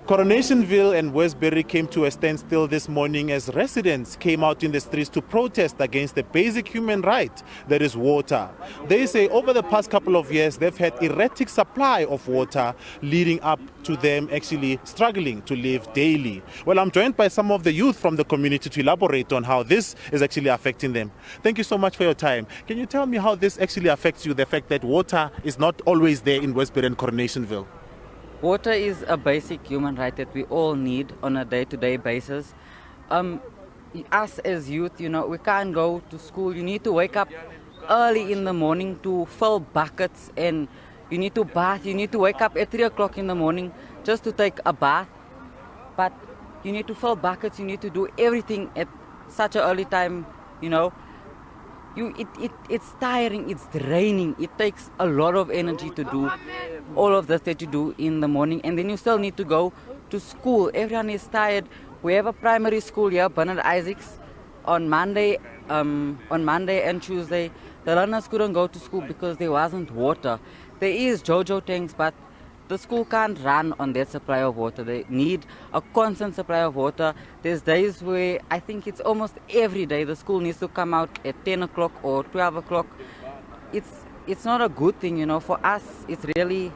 Coronationville and Westbury came to a standstill this morning as residents came out in the streets to protest against the basic human right, that is water. They say over the past couple of years they've had erratic supply of water, leading up to them actually struggling to live daily. Well, I'm joined by some of the youth from the community to elaborate on how this is actually affecting them. Thank you so much for your time. Can you tell me how this actually affects you, the fact that water is not always there in Westbury and Coronationville? Water is a basic human right that we all need on a day-to-day basis. Us as youth, we can't go to school. You need to wake up early in the morning to fill buckets, and you need to bath. You need to wake up at 3 o'clock in the morning just to take a bath. But you need to fill buckets. You need to do everything at such an early time, It's tiring, it's draining, it takes a lot of energy to do all of this that you do in the morning, and then you still need to go to school. Everyone is tired. We have a primary school here, Bernard Isaacs, on Monday and Tuesday. The learners couldn't go to school because there wasn't water. There is JoJo tanks, but the school can't run on that supply of water. They need a constant supply of water. There's days where I think it's almost every day the school needs to come out at 10 o'clock or 12 o'clock. It's not a good thing, For us, it's really,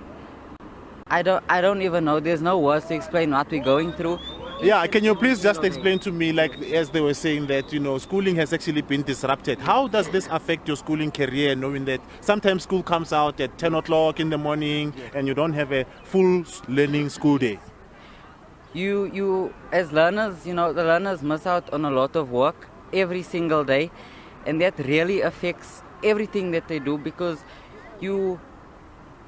I don't even know. There's no words to explain what we're going through. Yeah, can you please just explain to me, like as they were saying that, schooling has actually been disrupted. How does this affect your schooling career, knowing that sometimes school comes out at 10 o'clock in the morning and you don't have a full learning school day? You as learners, the learners miss out on a lot of work every single day, and that really affects everything that they do, because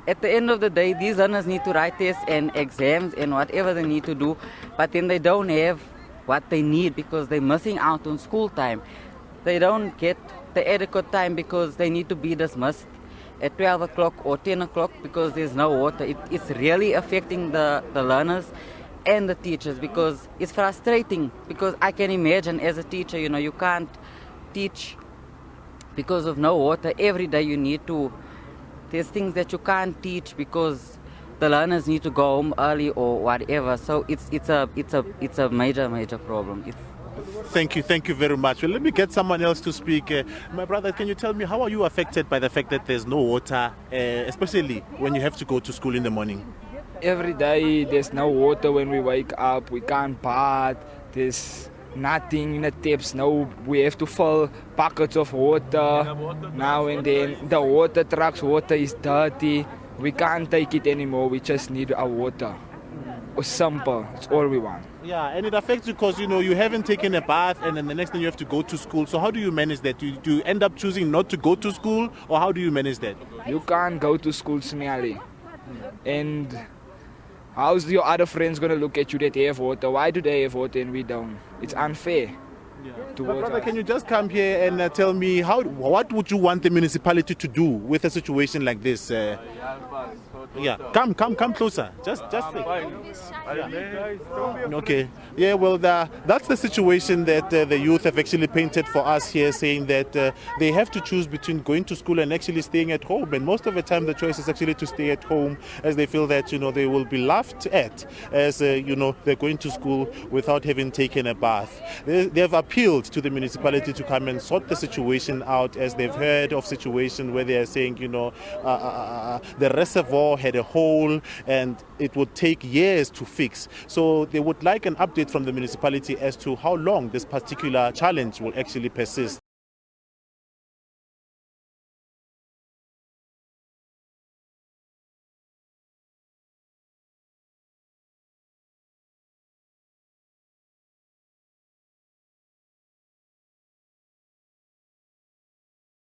at the end of the day, these learners need to write tests and exams and whatever they need to do, but then they don't have what they need because they're missing out on school time. They don't get the adequate time because they need to be dismissed at 12 o'clock or 10 o'clock because there's no water. It's really affecting the learners and the teachers, because it's frustrating, because I can imagine as a teacher, you can't teach because of no water. Every day you need to. There's things that you can't teach because the learners need to go home early or whatever. So it's a major problem. Thank you very much. Well, let me get someone else to speak. My brother, can you tell me, how are you affected by the fact that there's no water, especially when you have to go to school in the morning? Every day there's no water when we wake up. We can't bath. There's nothing in the taps. No, we have to fill buckets of water now and then. The water trucks, water is dirty. We can't take it anymore. We just need our water. It's simple. It's all we want. Yeah, and it affects you because you haven't taken a bath, and then the next thing you have to go to school. So how do you manage that? Do you end up choosing not to go to school, or how do you manage that? You can't go to school smelly. And how's your other friends going to look at you that they have water? Why do they have water and we don't? It's unfair. Brother, can you just come here and tell me what would you want the municipality to do with a situation like this? Yeah, come closer. Just okay. Yeah, well, that's the situation that the youth have actually painted for us here, saying that they have to choose between going to school and actually staying at home. And most of the time, the choice is actually to stay at home, as they feel that they will be laughed at as they're going to school without having taken a bath. They have appealed to the municipality to come and sort the situation out, as they've heard of situations where they are saying the reservoir had a hole and it would take years to fix. So they would like an update from the municipality as to how long this particular challenge will actually persist.